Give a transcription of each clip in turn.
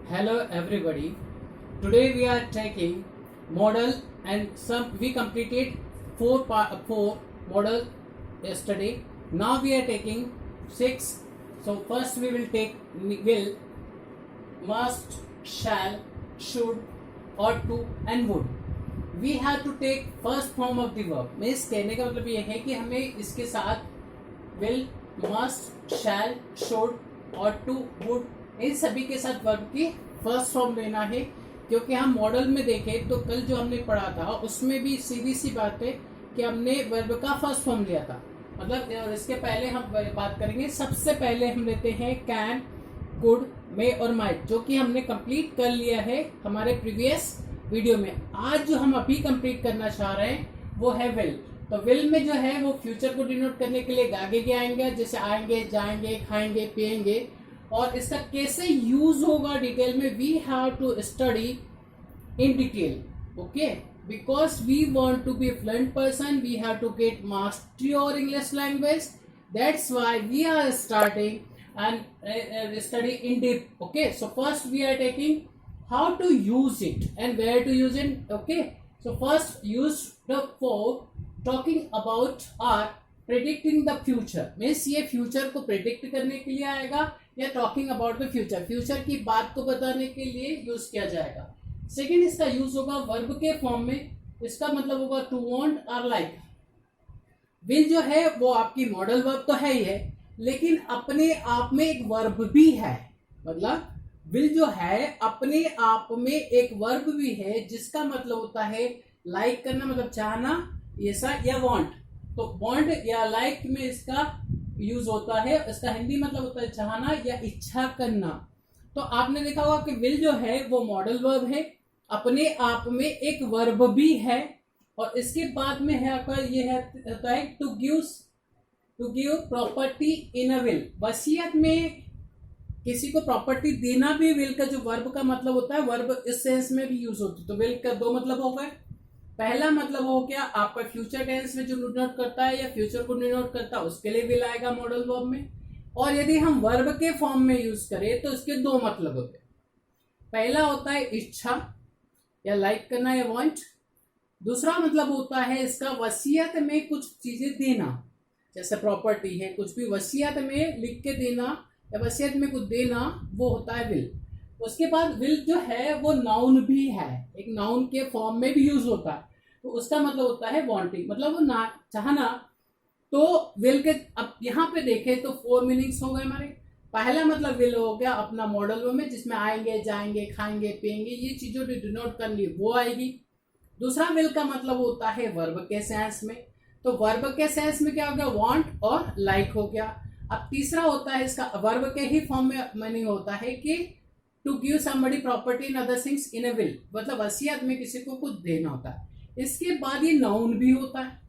Hello everybody. Today we are taking model and we completed four model yesterday. Now we are taking 6. So first we will take will, must, shall, should, ought to and would. We have to take first form of the verb. Means कहने का मतलब ये है कि हमें इसके साथ will, must, shall, should, ought to, would इन सभी के साथ वर्ब की फर्स्ट फॉर्म लेना है, क्योंकि हम मॉडल में देखें तो कल जो हमने पढ़ा था उसमें भी सीधी सी बात है कि हमने वर्ब का फर्स्ट फॉर्म लिया था. मतलब इसके पहले हम बात करेंगे. सबसे पहले हम लेते हैं कैन, कुड, मे और माइट, जो कि हमने कंप्लीट कर लिया है हमारे प्रीवियस वीडियो में. आज जो हम अभी कंप्लीट करना चाह रहे हैं वो है विल. तो विल में जो है वो फ्यूचर को डिनोट करने के लिए आगे के आएंगे, जैसे आएंगे, जाएंगे, खाएंगे, पिएंगे. और इसका कैसे यूज होगा डिटेल में we have to study in detail. Okay, because we want to be fluent person, we have to get mastery और English language. That's why we are starting and study in deep. Okay, so first we are taking how to use it and where to use it. Okay, so first use the for talking about or predicting the future. Means ये future को predict करने के लिए आएगा या talking about the future, future की बात को बताने के लिए यूज किया जाएगा. सेकेंड इसका यूज होगा वर्ब के फॉर्म में. इसका मतलब होगा टू वांट और लाइक. विल जो है वो आपकी मॉडल वर्ब तो है ही है, लेकिन अपने आप में एक वर्ब भी है. मतलब विल जो है अपने आप में एक वर्ब भी है, जिसका मतलब होता है लाइक करना, मतलब चाहना, ऐसा, या वांट. तो वांट या लाइक में इसका यूज होता है. इसका हिंदी मतलब होता है चाहना या इच्छा करना. तो आपने देखा होगा कि विल जो है वो मॉडल वर्ब है, अपने आप में एक वर्ब भी है. और इसके बाद में है आपका ये है होता है to give property in a will. वसीयत में किसी को प्रॉपर्टी देना भी विल का जो वर्ब का मतलब होता है, वर्ब इस सेंस में भी यूज होती है. तो विल का दो मतलब हो गए. पहला मतलब हो गया आपका फ्यूचर टेंस में जो डिनोट करता है या फ्यूचर को डिनोट करता है, उसके लिए विल आएगा मॉडल वर्ब में. और यदि हम वर्ब के फॉर्म में यूज करें तो इसके दो मतलब होते हैं. पहला होता है इच्छा या लाइक करना या वांट. दूसरा मतलब होता है इसका वसीयत में कुछ चीजें देना, जैसे प्रॉपर्टी है, कुछ भी वसीयत में लिख के देना या वसीयत में कुछ देना, वो होता है विल. उसके बाद विल जो है वो नाउन भी है, एक नाउन के फॉर्म में भी यूज होता है. तो उसका मतलब होता है वांटिंग, मतलब वो ना चाहना. तो विल के अब यहाँ पे देखें तो 4 मीनिंग्स हो गए हमारे. पहला मतलब विल हो गया अपना मॉडल वर्ब में, जिसमें आएंगे, जाएंगे, खाएंगे, पिएंगे, ये चीजों को डिनोट करनी वो आएगी. दूसरा विल का मतलब होता है वर्ब के सेंस में. तो वर्ब के सेंस में क्या हो गया, वांट और लाइक हो गया. अब तीसरा होता है इसका वर्ब के ही फॉर्म में मीनिंग होता है कि to give somebody property in other things in a will, मतलब वसीयत में किसी को कुछ देना होता है. इसके बाद ये नाउन भी होता है.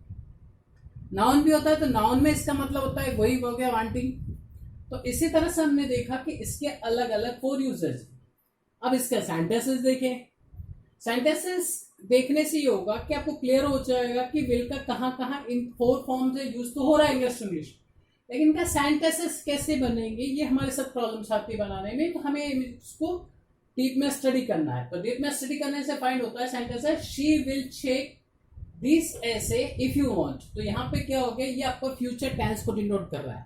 नाउन भी होता है तो नाउन में इसका मतलब होता है वही हो गया वांटिंग. तो इसी तरह से हमने देखा कि इसके अलग अलग 4 यूजेस. अब इसके सेंटेंसेस देखें. सेंटेंसेस देखने से ये होगा कि आपको क्लियर हो जाएगा कि विल का कहाँ कहाँ इन 4 फॉर्म से यूज तो हो रहा है इंग्लिश टू इंग्लिश, लेकिन इनका सेंटेंसेस कैसे बनेंगे ये हमारे साथ प्रॉब्लम्स आती है बनाने में. तो हमें इसको डीप में स्टडी करना है. तो डीप में स्टडी करने से फाइंड होता है sentence she will check this ऐसे इफ यू वांट. तो यहाँ पे क्या हो गया, ये आपको फ्यूचर टेंस को डिनोट कर रहा है.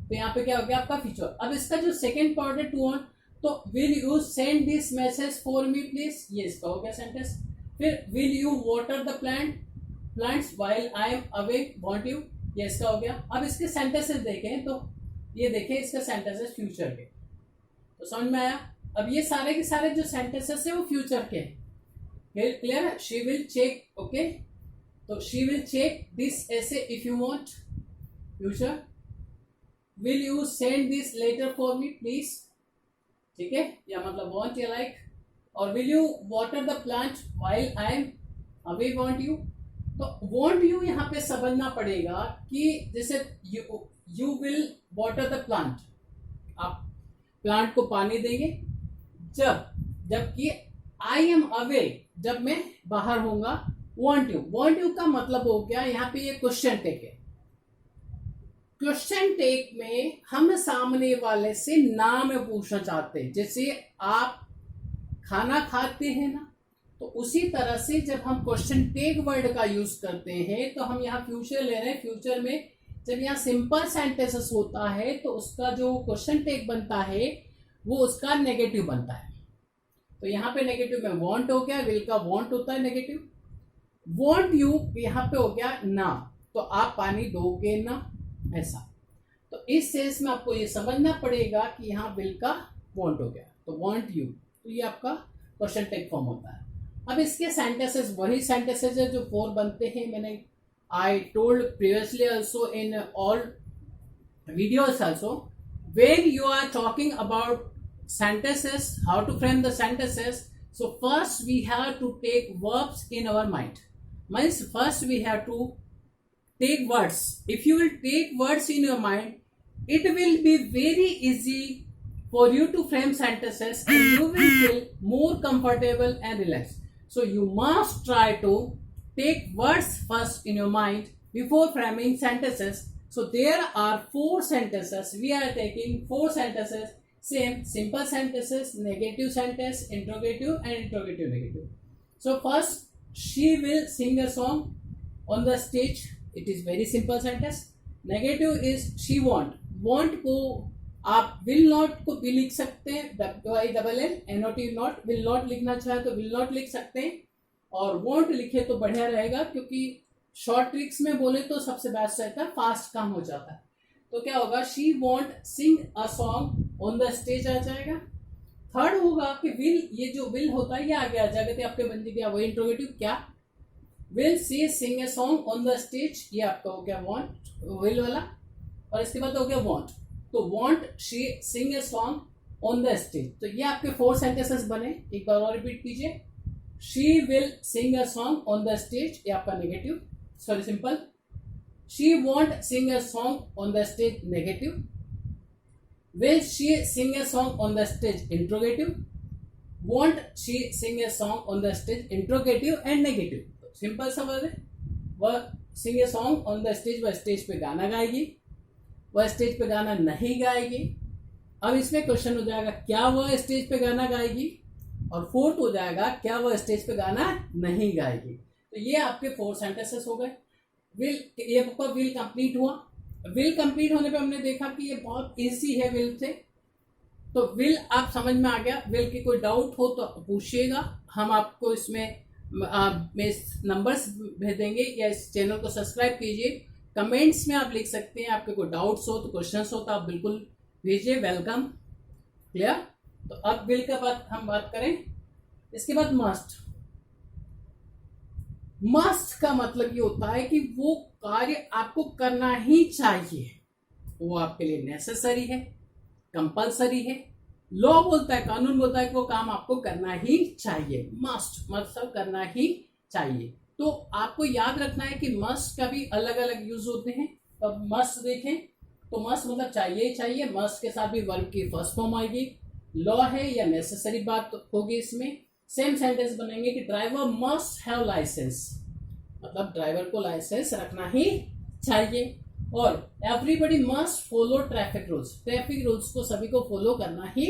तो यहाँ पे क्या हो गया आपका फ्यूचर. अब इसका जो सेकंड पार्ट है टू वांट, तो will you send this message for me please, ये इसका हो गया सेंटेंस. फिर will you water the plants while I am away, want you, ये इसका हो गया. अब इसके सेंटेंसेस देखें तो ये देखें इसका सेंटेंसेस फ्यूचर के. तो समझ में आया. अब ये सारे के सारे जो सेंटेंसेस है वो फ्यूचर के हैं. क्लियर है. She will check. ओके, तो शी विल चेक दिस ऐसे if you want, future. Will you send this letter for me please, ठीक है, या मतलब वांट या लाइक. और will you water the plant while I am away, want you. तो want you यहाँ पे समझना पड़ेगा कि जैसे you will water the plant, आप प्लांट को पानी देंगे जबकि आई एम अवे, जब मैं बाहर होऊंगा. वांट यू का मतलब हो गया यहाँ पे ये क्वेश्चन टेक है. क्वेश्चन टेक में हम सामने वाले से नाम पूछना चाहते हैं. जैसे आप खाना खाते हैं ना, तो उसी तरह से जब हम क्वेश्चन टेक वर्ड का यूज करते हैं तो हम यहाँ फ्यूचर ले रहे हैं। फ्यूचर में जब यहाँ सिंपल सेंटेंसेस होता है तो उसका जो क्वेश्चन टेक बनता है वो उसका नेगेटिव बनता है। तो यहाँ पे नेगेटिव में वांट हो गया, विल का वांट होता है नेगेटिव। वांट यू यहाँ पे हो गया ना, तो आप पानी दोगे ना, ऐसा। तो इस सेंस में आपको ये समझना पड़ेगा कि यहाँ विल का वांट हो गया, तो वांट यू, तो ये आपका क्वेश्चन टेक फॉर्म होता है। अब इसके सेंटेंसेस वही सेंटेंसेस है जो 4 बनते हैं। मैंने I told previously also in all videos also, when you are talking about sentences, how to frame the sentences, so first we have to take verbs in our mind. Means first we have to take words. If you will take words in your mind, it will be very easy for you to frame sentences and you will feel more comfortable and relaxed. So you must try to take words first in your mind before framing sentences. So there are 4 sentences. We are taking 4 sentences. Same simple sentences, negative sentence, interrogative and interrogative negative. So first, she will sing a song on the stage. It is very simple sentence. Negative is she want. Want को आप will not को भी लिख सकते हैं, WILL not, will not लिखना चाहे तो will not लिख सकते हैं, और want लिखे तो बढ़िया रहेगा, क्योंकि शॉर्ट ट्रिक्स में बोले तो सबसे बेस्ट रहता है, फास्ट काम हो जाता है। तो क्या होगा, she won't sing a song on the stage आ जाएगा। थर्ड होगा कि विल, ये जो विल होता है ये आगे आ जाएगा, तो आपके बन गया वही इंट्रोगेटिव, क्या will she sing a song on the stage, ये आपका हो गया वॉन्ट विल वाला, और इसके बाद हो गया वॉन्ट, तो want she Singh a song on the stage. तो ये आपके 4 सेंटेंसेस बने। एक बार और रिपीट कीजिए, she will sing a song on the stage, ये आपका negative, sorry simple. She won't sing a song on the stage, negative. Will she sing a song on the stage, interrogative. Won't she sing a song on the stage, interrogative and negative. Simple सा word है, वह sing a song on the stage, वह stage पे गाना गाएगी, वह stage पे गाना नहीं गाएगी। अब इसमें क्वेश्चन हो जाएगा क्या वह स्टेज पे गाना गाएगी, और फोर्थ हो जाएगा क्या वह स्टेज पे गाना नहीं गाएगी। तो ये आपके 4 सेंटेंसेस हो गए। विल, ये आपका विल कंप्लीट हुआ। विल कंप्लीट होने पे हमने देखा कि ये बहुत इजी है विल से, तो विल आप समझ में आ गया। विल की कोई डाउट हो तो पूछिएगा, हम आपको इसमें नंबर्स भेज देंगे, या इस चैनल को सब्सक्राइब कीजिए। कमेंट्स में आप लिख सकते हैं, आपके कोई डाउट्स हो तो क्वेश्चंस हो तो आप बिल्कुल भेजिए, वेलकम। क्लियर। तो अब विल का बात हम बात करें। इसके बाद मस्ट। मस्ट का मतलब ये होता है कि वो कार्य आपको करना ही चाहिए, वो आपके लिए नेसेसरी है, कंपलसरी है। लॉ बोलता है, कानून बोलता है कि वो काम आपको करना ही चाहिए। मस्ट मतलब करना ही चाहिए। तो आपको याद रखना है कि मस्ट का भी अलग अलग यूज होते हैं। अब मस्ट देखें तो मस्ट मतलब चाहिए ही चाहिए, मस्ट के साथ भी वर्ब की फर्स्ट फॉर्म आएगी। लॉ है या नेसेसरी बात होगी इसमें। सेम सेंटेंस बनेंगे कि ड्राइवर मस्ट हैव लाइसेंस, मतलब ड्राइवर को लाइसेंस रखना ही चाहिए। और everybody must follow traffic rules, traffic rules को सभी को फॉलो करना ही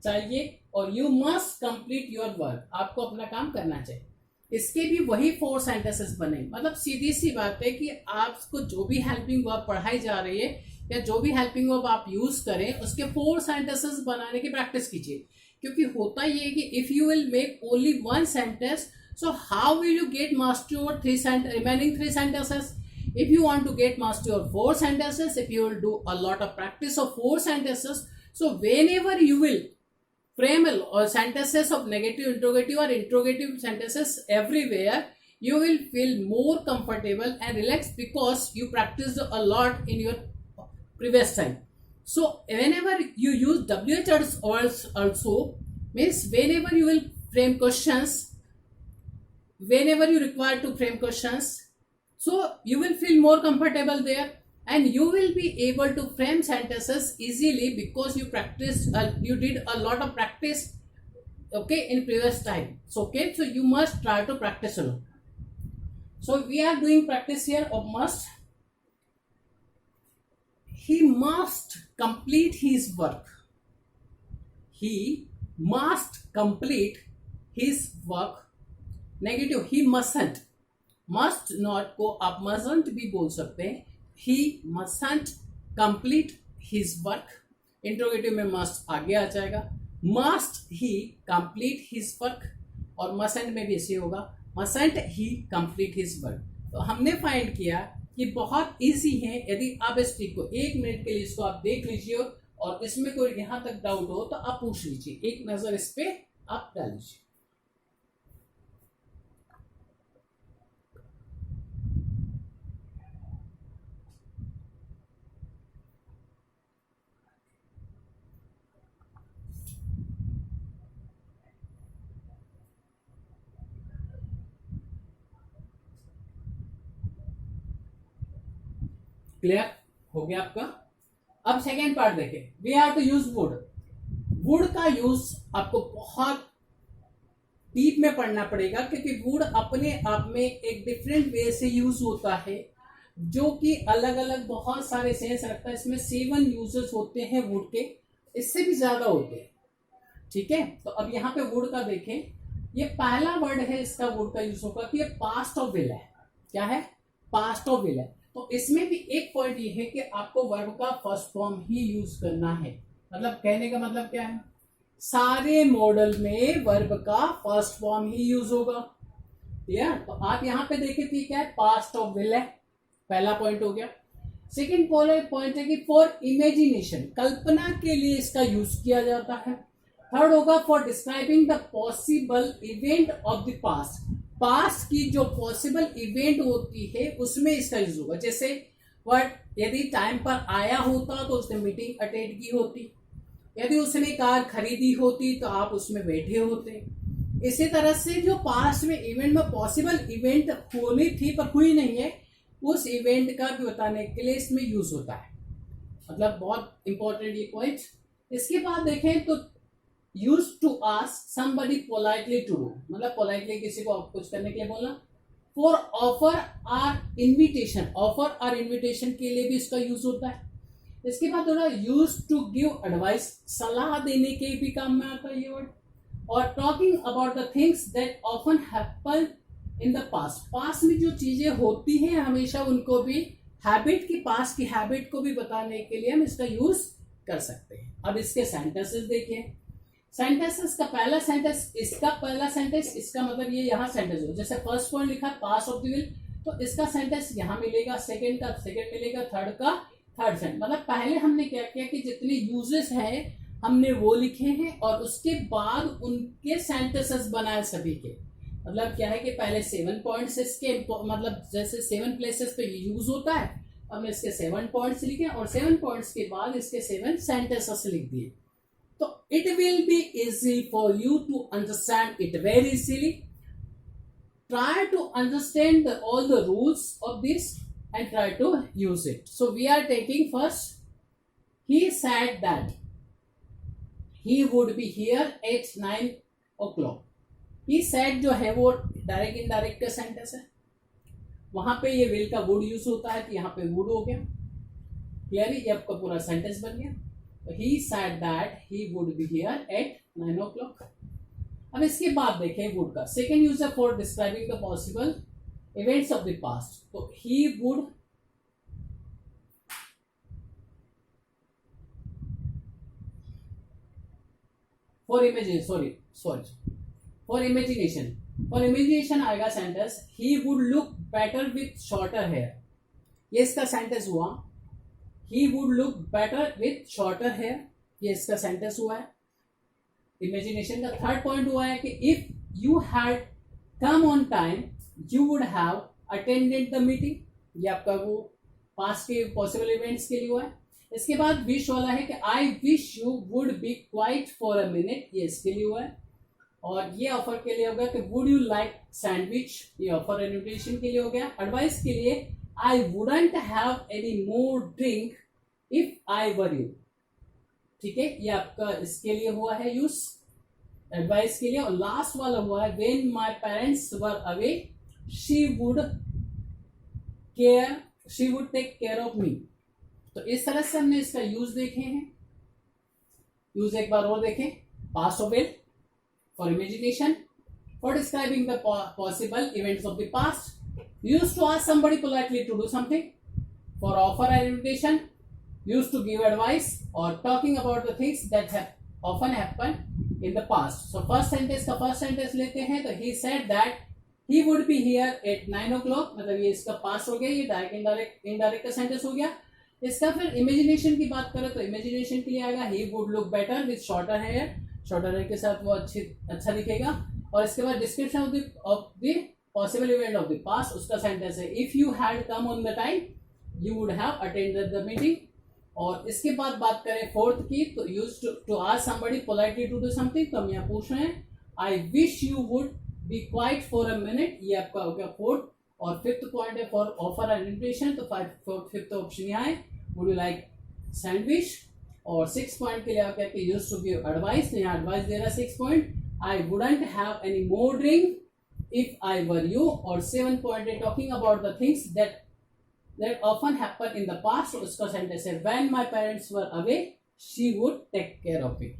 चाहिए। और you must complete your work, आपको अपना काम करना चाहिए। इसके भी वही 4 सेंटेंसेस बने। मतलब सीधी सी बात है कि आपको जो भी हेल्पिंग वर्ब पढ़ाई जा रही है या जो भी हेल्पिंग वर्ब आप यूज करें उसके 4 सेंटेंसेस बनाने की प्रैक्टिस कीजिए। क्योंकि होता ये है कि if you will make only 1 sentence, so how will you get mastery over remaining 3 sentences? If you want to get mastery over 4 sentences, if you will do a lot of practice of 4 sentences, so whenever you will frame sentences of negative, interrogative or interrogative sentences everywhere, you will feel more comfortable and relaxed because you practiced a lot in your previous time. So whenever you use WH also means whenever you will frame questions, whenever you require to frame questions, so you will feel more comfortable there and you will be able to frame sentences easily because you practiced, you did a lot of practice, okay, in previous time. So okay, so you must try to practice a lot. So we are doing practice here of must. He must complete his work. He must complete his work, negative he mustn't, must not को आप mustn't भी बोल सकते हैं, he mustn't complete his work, interrogative में must आगे आ जाएगा, must he complete his work, और मस्टंट में भी ऐसे होगा, mustn't he complete his work. तो हमने फाइंड किया कि बहुत इजी है, यदि आप इस ट्रिक को 1 मिनट के लिए इसको आप देख लीजिए और इसमें कोई यहां तक डाउट हो तो आप पूछ लीजिए, एक नजर इस पे आप डाल लीजिए। क्लियर हो गया आपका? अब सेकेंड पार्ट देखें, we have to use would. Would का यूज आपको बहुत डीप में पढ़ना पड़ेगा, क्योंकि वुड अपने आप में एक डिफरेंट वे से यूज होता है, जो कि अलग अलग बहुत सारे सेंस रखता है। इसमें 7 यूजेस होते हैं वुड के, इससे भी ज्यादा होते हैं। ठीक है, तो अब यहाँ पे वुड का देखें, ये पहला वर्ड है इसका वुड का यूज होगा कि ये पास्ट ऑफ विल है। क्या है? पास्ट ऑफ विल है। तो इसमें भी एक पॉइंट ये है कि आपको वर्ब का फर्स्ट फॉर्म ही यूज करना है। मतलब कहने का मतलब क्या है, सारे मॉडल में वर्ब का फर्स्ट फॉर्म ही यूज होगा। क्लियर? तो आप यहां पे देखें कि क्या है, पास्ट ऑफ विल है, पहला पॉइंट हो गया। सेकेंड पॉइंट है कि फॉर इमेजिनेशन, कल्पना के लिए इसका यूज किया जाता है। थर्ड होगा for describing the possible event of the past, past की जो पॉसिबल इवेंट होती है उसमें इसका यूज होगा। जैसे वर्ड यदि टाइम पर आया होता तो उसने मीटिंग अटेंड की होती, यदि उसने कार खरीदी होती तो आप उसमें बैठे होते। इसी तरह से जो पास्ट में इवेंट में पॉसिबल इवेंट होनी थी पर हुई नहीं है, उस इवेंट का भी बताने के लिए इसमें यूज होता है। मतलब बहुत इंपॉर्टेंट ये पॉइंट। इसके बाद देखें तो use to ask somebody politely to do, मतलब पोलाइटली किसी को कुछ करने के लिए बोलना। For offer or invitation, offer or invitation के लिए भी इसका यूज होता है। इसके बाद थोड़ा यूज टू गिव एडवाइस, सलाह देने के भी काम में आता है ये वर्ड। और talking about the things that often happen in the past, past में जो चीजें होती हैं हमेशा उनको भी हैबिट की, पास्ट की हैबिट को भी बताने के लिए हम इसका यूज कर सकते हैं। अब इसके सेंटेंसेस देखिए। सेंटेंसेस का पहला सेंटेंस, इसका पहला सेंटेंस, इसका मतलब ये यहाँ सेंटेंस हो, जैसे फर्स्ट पॉइंट लिखा पास ऑफ द विल, तो इसका सेंटेंस यहाँ मिलेगा, सेकंड का सेकंड मिलेगा, थर्ड का थर्ड सेंटेंस। मतलब पहले हमने क्या किया कि जितने यूजेस हैं हमने वो लिखे हैं और उसके बाद उनके सेंटेंसेस बनाए सभी के। मतलब क्या है कि पहले 7 पॉइंट्स इसके, मतलब जैसे 7 प्लेसेस पे यूज होता है, हमने इसके 7 पॉइंट्स लिखे और 7 पॉइंट्स के बाद इसके 7 सेंटेंसेस लिख दिए। So it will be easy for you to understand it very easily. Try to understand all the rules of this and try to use it. So we are taking first, he said that he would be here at 9 o'clock. He said जो है वो direct indirect का sentence है, वहां पे ये will का would use होता है, तो यहाँ पे would हो गया। क्लियरली ये आपका पूरा सेंटेंस बन गया। He said that he would be here at 9 o'clock. अब इसके बाद देखें would का सेकेंड यूज है for describing the possible events of the past. तो he would फॉर इमेजिनेशन आएगा sentence, he would look better with shorter hair। ये इसका सेंटेंस हुआ, he would look better with shorter hair, ये इसका sentence हुआ है। इमेजिनेशन का थर्ड पॉइंट हुआ है कि if you had come on time you would have attended the meeting, ये आपका वो पास्ट के पॉसिबल इवेंट्स के लिए हुआ है। इसके बाद विश वाला है कि I wish you would be quiet for a minute, ये इसके लिए हुआ है। और ये ऑफर के लिए होगा कि would you like sandwich, ये ऑफर इन्विटेशन के लिए हो गया। एडवाइस के लिए I wouldn't have any more drink if I were you, ठीक है, ये आपका इसके लिए हुआ है यूज, एडवाइस के लिए। और लास्ट वाला हुआ है when my parents were away she would take care of me। तो इस तरह से हमने इसका यूज देखे हैं। यूज एक बार और देखें, past of will for imagination, for describing the possible events of the past. Used to ask somebody politely to do something, for offer an invitation, used to give advice, or talking about the things that have often happened in the past. So first sentence का first sentence लेते हैं. तो he said that he would be here at 9 o'clock. मतलब ये इसका past हो गया, ये डायरेक्ट इनडायरेक्ट का सेंटेंस हो गया. इसका फिर इमेजिनेशन की बात करें तो इमेजिनेशन के लिए आएगा he would look better with shorter hair. Shorter hair के साथ वो अच्छा दिखेगा. और इसके बाद description of the possible event of the past, उसका सेंटेंस है if you had come on the time you would have attended the meeting. और इसके बाद बात करें फोर्थ की, तो use to ask somebody politely to do something. तो हम यहाँ पूछ रहे हैं I wish you would be quiet for a minute. ये आपका हो गया फोर्थ. और फिफ्थ पॉइंट है फॉर ऑफर एन इन्विटेशन. तो फिफ्थ ऑप्शन यहाँ है वुड यू लाइक सैंडविच. और 6 पॉइंट के लिए आप कहते हैं यूज टू गिव एडवाइस. यहाँ एडवाइस दे रहा है 6 point. I wouldn't have any more drink if I were you. और 7 पॉइंट है talking about the things that often happen in the past. उसका सेंटेंस है when my parents were away she would take care of it.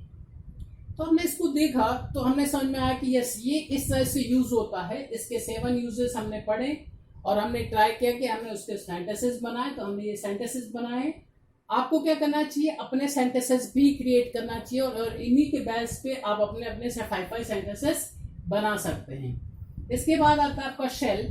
तो हमने इसको देखा तो हमने समझ में आया कि यस ये इस तरह से यूज होता है. इसके 7 यूजेस हमने पढ़े और हमने ट्राई किया कि हमने उसके सेंटेंसेस बनाए. तो हमने ये सेंटेंसेस बनाए. आपको क्या करना चाहिए, अपने सेंटेंसेस भी क्रिएट करना चाहिए और इन्हीं के बेस पे आप अपने अपने से 5 सेंटेंसेस बना सकते हैं. इसके बाद आता है आपका शेल.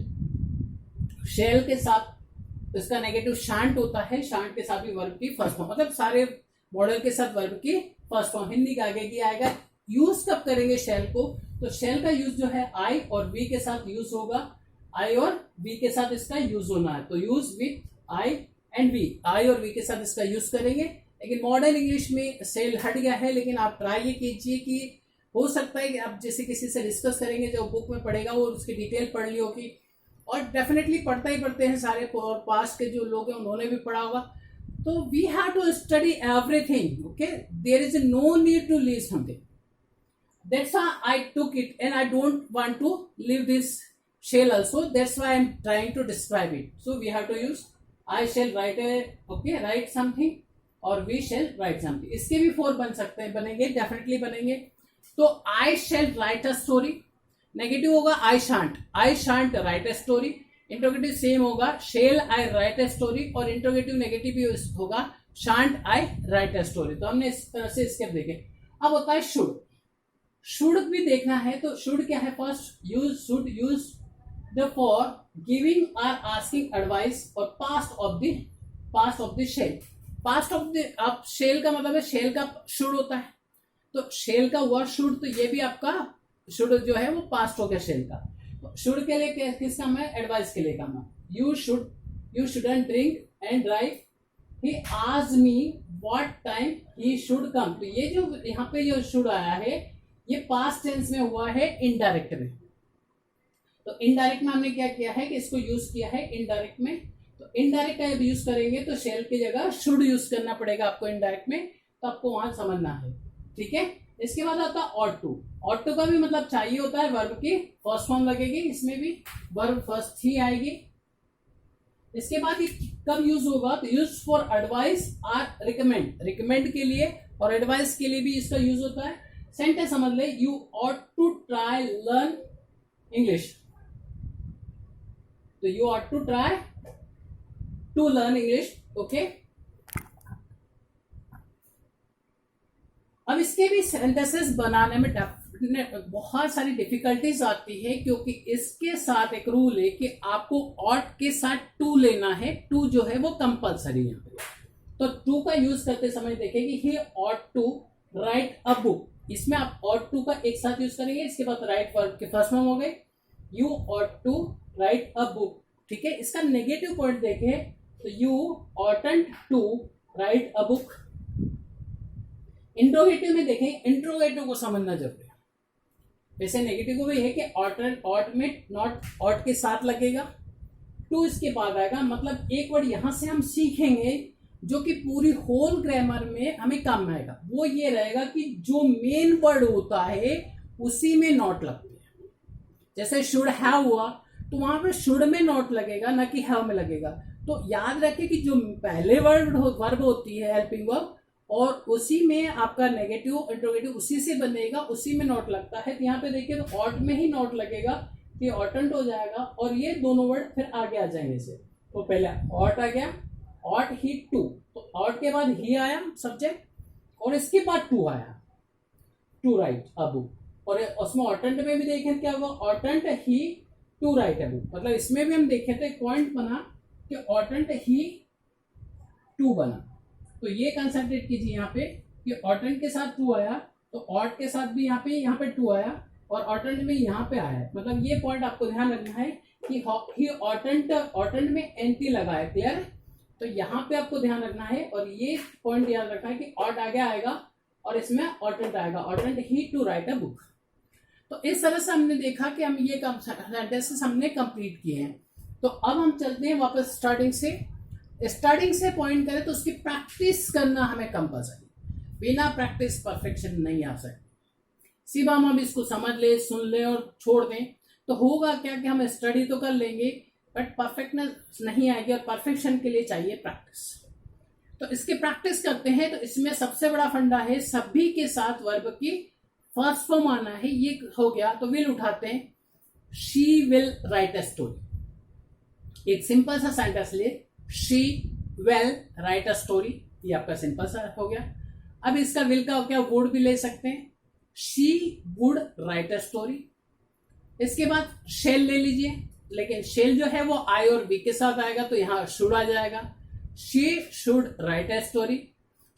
शेल के साथ इसका नेगेटिव शांट होता है. शांट के साथ भी वर्ब की फर्स्ट फॉर्म, मतलब सारे मॉडल के साथ वर्ब की फर्स्ट फॉर्म. हिंदी का आगे की आएगा. यूज कब करेंगे शेल को, तो शेल का यूज जो है आई और वी के साथ यूज होगा. आई और वी के साथ इसका यूज होना है. तो use with I and we, I और वी के साथ इसका यूज करेंगे. लेकिन मॉडर्न इंग्लिश में सेल हट गया है. लेकिन आप ट्राई ये कीजिए कि हो सकता है कि आप जैसे किसी से डिस्कस करेंगे जो बुक में पढ़ेगा वो उसकी डिटेल पढ़ ली होगी. और डेफिनेटली पढ़ता ही पढ़ते हैं सारे, और पास्ट के जो लोग हैं उन्होंने भी पढ़ा होगा. तो we have to study everything. Okay, there is no need to leave something. That's why I took it and I don't want to leave this shall also. That's why I am trying to describe it. So we have to use I shall write write something और we shall write something. इसके भी 4 बन सकते हैं, बनेंगे, definitely बनेंगे. तो I shall write a story. Negative होगा I shan't write a story. Interrogative same होगा shall I write a story. और इंट्रोगेटिव नेगेटिव भी होगा shan't I write a story. तो हमने इस तरह से स्टेप देखे. अब होता है शुड भी देखना है. तो शुड क्या है, first should use the for giving और आस्किंग एडवाइस और past of the shall. Past of the अब शेल का मतलब है शेल का शुड होता है. तो शेल का वर्ड शुड, तो ये भी आपका शुड जो है वो पास्ट हो गया शेल का. तो शुड के लिए किस काम है, एडवाइस के लिए काम है. You shouldn't drink and drive. He asked me what time he should come. तो ये जो यहाँ पे जो शुड आया है ये पास्ट टेंस में हुआ है इनडायरेक्ट में. तो इनडायरेक्ट में हमने क्या किया है कि इसको यूज किया है इनडायरेक्ट में. तो इनडायरेक्ट का यूज करेंगे तो शेल की जगह शुड यूज करना पड़ेगा आपको इनडायरेक्ट में. तो आपको वहां समझना है. ठीक है. इसके बाद आता है ऑट टू. ऑट टू का भी मतलब चाहिए होता है, वर्ब की फर्स्ट फॉर्म लगेगी. इसमें भी वर्ब फर्स्ट ही आएगी. इसके बाद कब यूज होगा, तो यूज फॉर एडवाइस और रिकमेंड के लिए और एडवाइस के लिए भी इसका यूज होता है. सेंटेंस समझ ले, you ought to try learn English. तो you ought to try to learn English. Okay. अब इसके भी सेंटेंसेस बनाने में बहुत सारी डिफिकल्टीज आती है क्योंकि इसके साथ एक रूल है कि आपको ऑट के साथ टू लेना है. टू जो है वो कंपलसरी है. तो टू का यूज करते समय देखेंगे ही ought to write a book. इसमें आप ऑट टू का एक साथ यूज करेंगे. इसके बाद राइट वर्ब के फर्स्ट फॉर्म हो गए. You ought to write a book. ठीक है. इसका नेगेटिव पॉइंट देखें तो you oughtn't to write a book. Interrogative में देखें, इंट्रोगेटिव को समझना जरूरी है. वैसे नेगेटिव को भी है कि ऑट में नॉट ऑट के साथ लगेगा. टू इसके बाद आएगा. मतलब एक वर्ड यहां से हम सीखेंगे जो कि पूरी होल ग्रामर में हमें काम में आएगा. वो ये रहेगा कि जो मेन वर्ड होता है उसी में नॉट लगते हैं. जैसे शुड हैव हुआ तो वहां पे शुड में नॉट लगेगा, ना कि हैव में लगेगा. तो याद रखें कि जो पहले वर्ब होती है हेल्पिंग वर्ब और उसी में आपका नेगेटिव इंट्रोगेटिव उसी से बनेगा, उसी में नॉट लगता है। तो यहाँ पे देखिए तो ऑट में ही नॉट लगेगा, ये ऑटेंट हो जाएगा और ये दोनों वर्ड फिर आगे आ जाएंगे से। तो पहले ऑट आ गया, ऑट ही टू, तो ऑट के बाद ही आया सब्जेक्ट और इसके बाद टू आया, टू राइट अ बुक। और उसमें ऑटेंट में भी देखें क्या हुआ, ऑटेंट ही टू राइट अ बुक, मतलब इसमें भी हम देखें तो एक पॉइंट बना कि ऑटेंट ही टू बना। तो ये कंसंट्रेट कीजिए यहाँ पे कि ऑटेंट के साथ टू आया, तो ऑट के साथ भी यहाँ पे टू आया और ऑटेंट में यहाँ पे आया है। मतलब ये पॉइंट आपको ध्यान रखना है कि ही ऑटेंट में एनटी लगा है, क्लियर है। तो यहाँ पे आपको ध्यान रखना है और ये पॉइंट याद रखना है कि ऑट आगे आएगा और इसमें ऑटेंट आएगा, ऑटेंट ही टू राइट अ बुक। तो इस तरह से हमने देखा कि हम ये सेंटेंसेस हमने कंप्लीट किए हैं। तो अब हम चलते हैं वापस स्टार्टिंग से पॉइंट करें तो उसकी प्रैक्टिस करना हमें कंपल्सरी, बिना प्रैक्टिस परफेक्शन नहीं आ सकती। सिर्फ हम इसको समझ ले, सुन ले और छोड़ दें तो होगा क्या कि हम स्टडी तो कर लेंगे बट परफेक्टनेस नहीं आएगी, और परफेक्शन के लिए चाहिए प्रैक्टिस। तो इसके प्रैक्टिस करते हैं। तो इसमें सबसे बड़ा फंडा है सभी के साथ वर्ब की फर्स्ट फॉर्म आना है। ये हो गया तो विल उठाते हैं, she will write a story. एक सिंपल सा सेंटेंस ले, she will write a story, ये आपका सिंपल सा हो गया। अब इसका विल का क्या वुड भी ले सकते हैं, she would write a story. इसके बाद शेल ले लीजिए, लेकिन शेल जो है वो आई और बी के साथ आएगा तो यहां शुड आ जाएगा, she should write a story.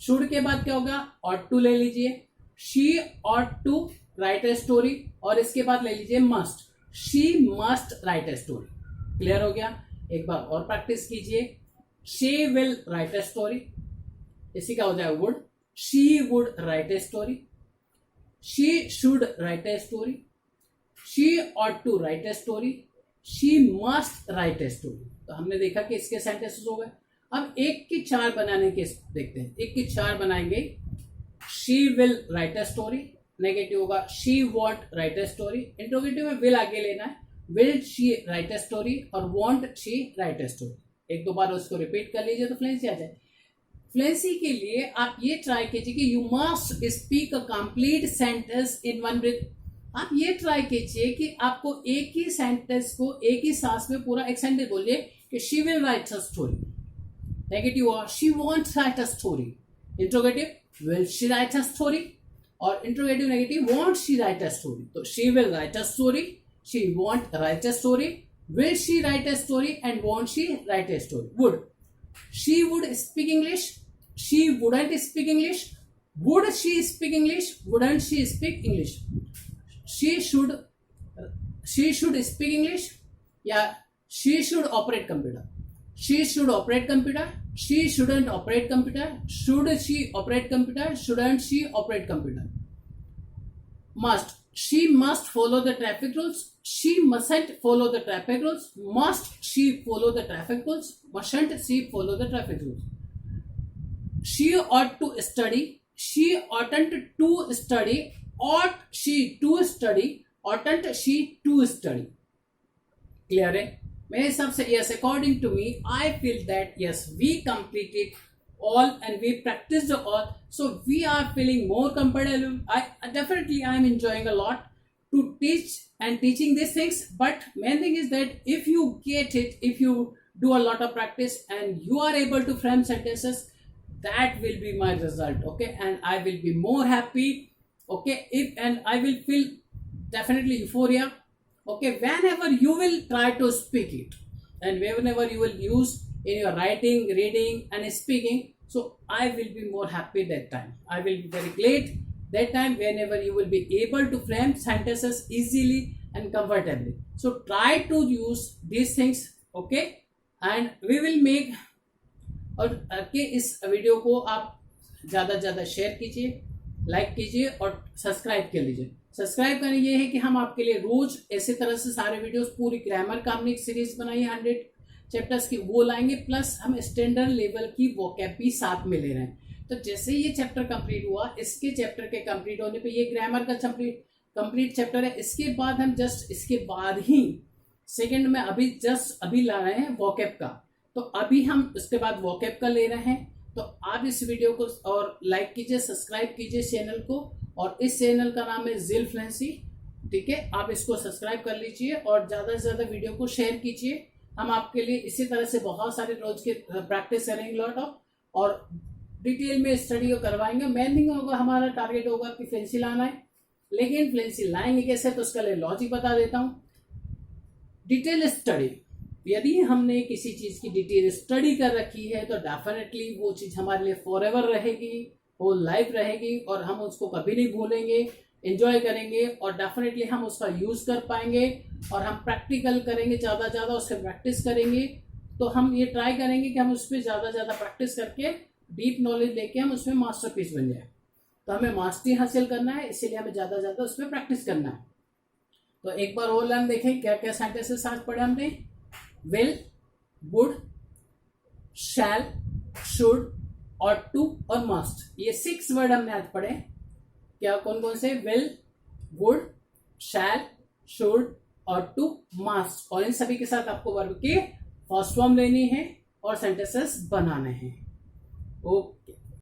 Should के बाद क्या होगा, ऑट टू ले लीजिए, she ought to write a story. और इसके बाद ले लीजिए must, she must write a story. Clear हो गया। एक बार और प्रैक्टिस कीजिए, she will write a story, इसी का हो जाएगा would, she would write a story, she should write a story, she ought to write a story, she must write a story. तो हमने देखा कि इसके सेंटेंसेस हो गए। अब एक की चार बनाने के देखते हैं, एक की चार बनाएंगे। She will write a story, negative होगा she won't write a story, interrogative में विल आगे लेना है, will she write a story और won't she write a story. एक दो बार उसको रिपीट कर लीजिए तो फ्लुएंसी आ जाए। फ्लुएंसी के लिए आप ये ट्राई कीजिए कि you must speak a complete sentence in one breath. आप ये ट्राई कीजिए कि आपको एक ही सेंटेंस को एक ही सांस में पूरा एक सेंटेंस बोलिए कि she will write a story. Negative हुआ she wants write a story, interrogative will she write a story, और interrogative negative won't she write a story. तो she will write a story, she won't write a story, will she write a story and won't she write a story. Would, she would speak English, she wouldn't speak English, would she speak English, wouldn't she speak English. she should speak English, या she should operate computer, she should operate computer, she shouldn't operate computer, should she operate computer, shouldn't she operate computer। Must, she must follow the traffic rules, she mustn't follow the traffic rules, must she follow the traffic rules, mustn't she follow the traffic rules। She ought to study, she oughtn't to study, ought she to study, oughtn't she to study। Clear है। मेरे हिसाब से yes, according to me I feel that yes we completed all and we practiced all, so we are feeling more comfortable। I definitely I am enjoying a lot to teach and teaching these things, but main thing is that if you get it, if you do a lot of practice and you are able to frame sentences, that will be my result, okay, and I will be more happy, okay, if and I will feel definitely euphoria, okay, whenever you will try to speak it and whenever you will use in your writing, reading and speaking, so I will be more happy that time, I will be very glad that time whenever you will be able to frame sentences easily and comfortably। So try to use these things, okay, and we will make, और कि इस video को आप ज़्यादा से ज़्यादा share कीजिए, like कीजिए और सब्सक्राइब कर लीजिए। सब्सक्राइब करने ये है कि हम आपके लिए रोज ऐसे तरह से सारे वीडियोस, पूरी ग्रामर का हमने एक सीरीज बनाई है 100 चैप्टर्स की, वो लाएंगे, प्लस हम स्टैंडर्ड लेवल की वोकैब भी साथ में ले रहे हैं। तो जैसे ये चैप्टर कंप्लीट हुआ, इसके चैप्टर के कंप्लीट होने पे ये ग्रामर का कंप्लीट चैप्टर है, इसके बाद हम जस्ट इसके बाद ही सेकेंड में अभी ला रहे हैं वोकैब का। तो अभी हम इसके बाद वोकैब का ले रहे हैं, तो आप इस वीडियो को और लाइक कीजिए, सब्सक्राइब कीजिए चैनल को, और इस चैनल का नाम है जिल फ्लुएंसी। ठीक है, आप इसको सब्सक्राइब कर लीजिए और ज़्यादा से ज़्यादा वीडियो को शेयर कीजिए। हम आपके लिए इसी तरह से बहुत सारे रोज के प्रैक्टिस करेंगे लॉट ऑफ, और डिटेल में स्टडी करवाएंगे। मेन नहीं होगा, हमारा टारगेट होगा कि फ्लुएंसी लाना है, लेकिन फ्लुएंसी लाएंगे कैसे, तो उसका लिए लॉजिक बता देता हूँ। डिटेल स्टडी, यदि हमने किसी चीज़ की डिटेल स्टडी कर रखी है तो डेफिनेटली वो चीज़ हमारे लिए फॉर एवर रहेगी, होल लाइफ रहेगी, और हम उसको कभी नहीं भूलेंगे, एंजॉय करेंगे, और डेफिनेटली हम उसका यूज़ कर पाएंगे। और हम प्रैक्टिकल करेंगे, ज़्यादा ज़्यादा उससे प्रैक्टिस करेंगे। तो हम ये ट्राई करेंगे कि हम उस पर ज़्यादा ज़्यादा प्रैक्टिस करके डीप नॉलेज लेके हम उसमें मास्टरपीस बन जाए। तो हमें मास्टरी हासिल करना है, इसीलिए हमें ज़्यादा ज़्यादा उसमें प्रैक्टिस करना है। तो एक बार और हम देखें क्या क्या सेंटेंसेस आज पढ़े हमने। विल, वुड, शैल, शुड, और टू और मस्ट, ये 6 वर्ड हमने आज पढ़े। क्या कौन कौन से? विल, वुड, शैल, शुड और टू, मस्ट। और इन सभी के साथ आपको वर्ब की फर्स्ट फॉर्म लेनी है और सेंटेंसेस बनाने हैं। ओके।